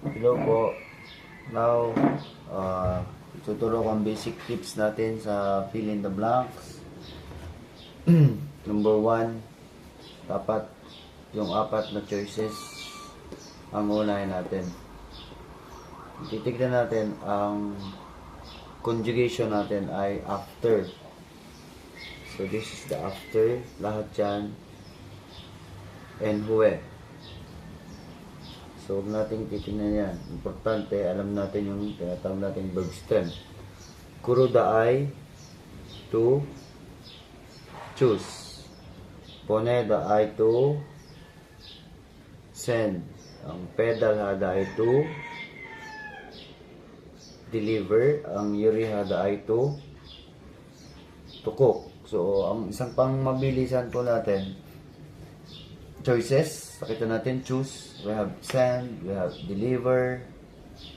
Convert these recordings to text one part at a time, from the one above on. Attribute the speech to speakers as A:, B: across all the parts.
A: Hello po. Now, tuturo ko ang basic tips natin sa fill in the blanks. Number 1, dapat yung 4 na choices ang unahin natin. Titignan natin ang conjugation natin ay after. So, this is the after. Lahat yan. And hue. So, huwag natin titignan yan. Importante, alam natin yung tinatawag natin verb stem. Kuruda ay to choose. Poneda ay to send. Ang pedal hada ay to deliver. Ang yuri hada ay to cook. So, ang isang pang mabilisan po natin, choices. Pakita natin choose. We have send, we have deliver,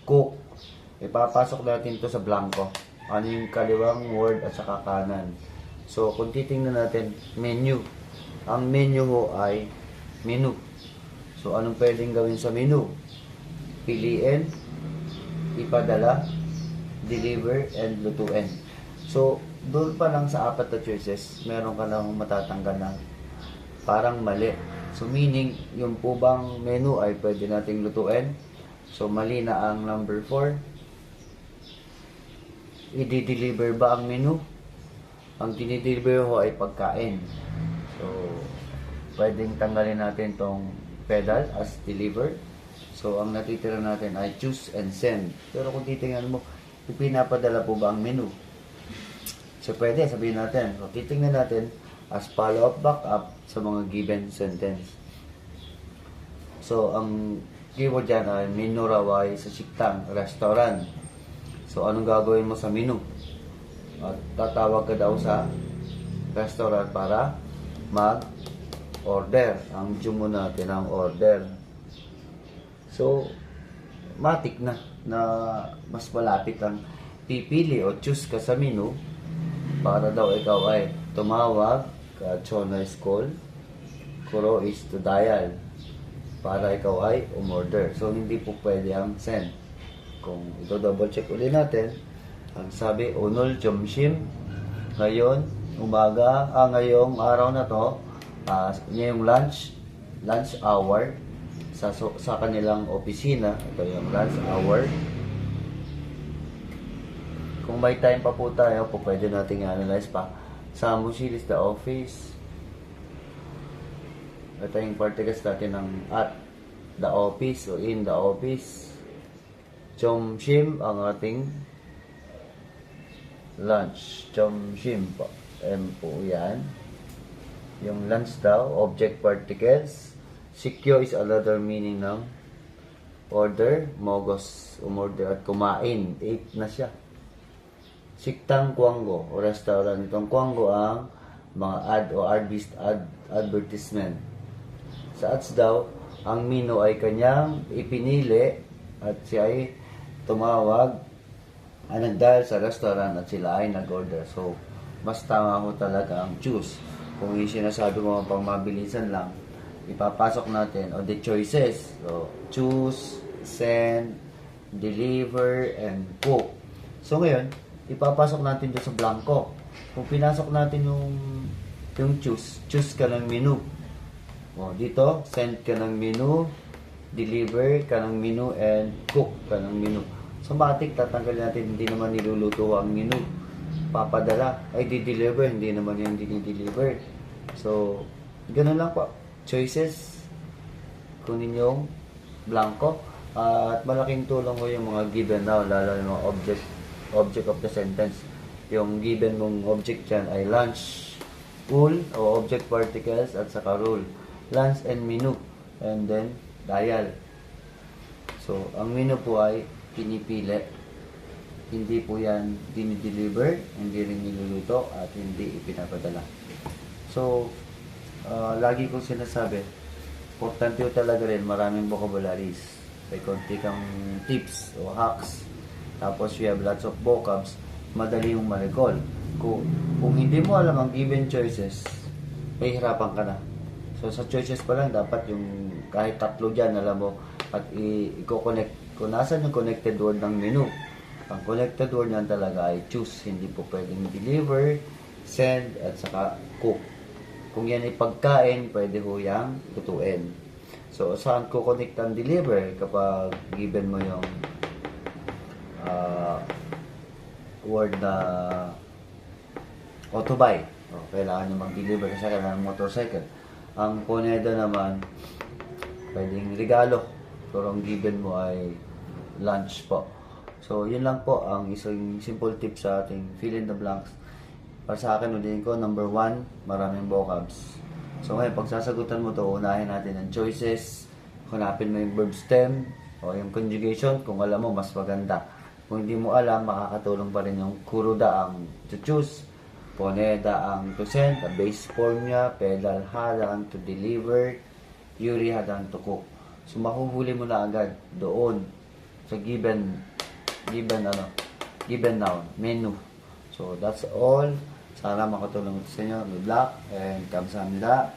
A: cook. Ipapasok natin to sa blanco. Ano yung kaliwang word at saka kanan. So, kung titingnan natin, menu. Ang menu ho ay menu. So, anong pwedeng gawin sa menu? Piliin, ipadala, deliver, and lutuin. So, doon pa lang sa 4 na choices, meron ka lang matatanggal na parang mali. So, meaning, yung po bang menu ay pwede nating lutuin. So, mali na ang number 4. I-deliver ba ang menu? Ang dinideliver ho ay pagkain. So, pwedeng tanggalin natin tong pedal as deliver. So, ang natitira natin ay choose and send. Pero kung titingnan mo, ipinapadala po ba ang menu? So, pwede, sabihin natin. So, titingnan natin as follow-up, back-up sa mga given sentence. So, ang keyword dyan ay menu raw ay sa siktang, restaurant. So, anong gagawin mo sa menu? At tatawag ka daw sa restaurant para mag-order. Ang jumo natin ang order. So, matik na mas malapit ang pipili o choose ka sa menu para daw ikaw ay tumawag. Chona is call, Kuro is to dial para ikaw ay umorder. So, hindi po pwede ang send. Kung ito double check ulit natin, ang sabi, Unol Jomshim, ngayon, umaga, ngayong araw na to, ngayong lunch hour, sa kanilang opisina, ito yung lunch hour. Kung may time pa po tayo, po pwede natin analyze pa. Samushil is the office. Ito yung particles natin ng at the office o in the office. Chomshim ang ating lunch. Chomshim po. M po yan. Yung lunch daw, object particles. Sikyo is another meaning ng order. Mogos, umorder at kumain. 8 na siya. Siktang Kwango o restaurant. Itong Kwango ang mga ad o advertisement. Sa ads daw, ang menu ay kanyang ipinili at siya ay tumawag, nag-dial sa restaurant at sila ay nag-order. So, mas tama ho talaga ang choose. Kung yung sinasabi ko pang mabilisan lang, ipapasok natin o the choices. So, choose, send, deliver, and cook. So, ngayon, ipapasok natin doon sa blanco. Kung pinasok natin yung choose ka ng menu. O, dito, send ka ng menu, deliver ka ng menu, and cook ka ng menu. So, matik, tatanggalin natin, hindi naman niluluto ang menu. Papadala, ay di-deliver, hindi naman yung dinideliver. So, ganun lang po. Choices, kunin yung blanco. At malaking tulong ko yung mga given now, lalo yung mga object of the sentence. Yung given mong object dyan ay lunch, pool, o object particles, at saka rule. Lunch and menu, and then dial. So, ang menu po ay pinipili. Hindi po yan dinideliver, hindi rin niluluto, at hindi ipinapadala. So, lagi kong sinasabi, importante po talaga rin maraming vocabularies. May konti kang tips o hacks. Tapos we have lots of vocabs, madali yung ma-recall. Kung hindi mo alam ang given choices, may hirapan ka na. So, sa choices pa lang, dapat yung kahit 3 dyan, alam mo, at i-connect kung nasan yung connected word ng menu. Ang connected word niyan talaga ay choose. Hindi po pwedeng deliver, send, at saka cook. Kung yan ay pagkain, pwede ho yang lutuin. So, saan ko connect ang deliver? Kapag given mo yung word na auto buy. O, kailangan nyo mag-deliver kasi kailangan ng motorcycle. Ang poneda naman, pwedeng regalo. Pero ang given mo ay lunch po. So, yun lang po ang isang simple tip sa ating fill in the blanks. Para sa akin, ulitin ko, number 1, maraming vocabs. So, ngayon, pag sasagutan mo to, unahin natin ang choices. Hanapin mo yung verb stem o yung conjugation. Kung alam mo, mas maganda. Kung hindi mo alam, makakatulong pa rin yung kuruda ang to choose, poneda ang to send, a base form niya, pedal hadang to deliver, yuri hadang to cook. So, mahuhuli mo na agad doon sa given noun, menu. So, that's all. Sana makatulong ito sa inyo. Good luck and kamsahamnida.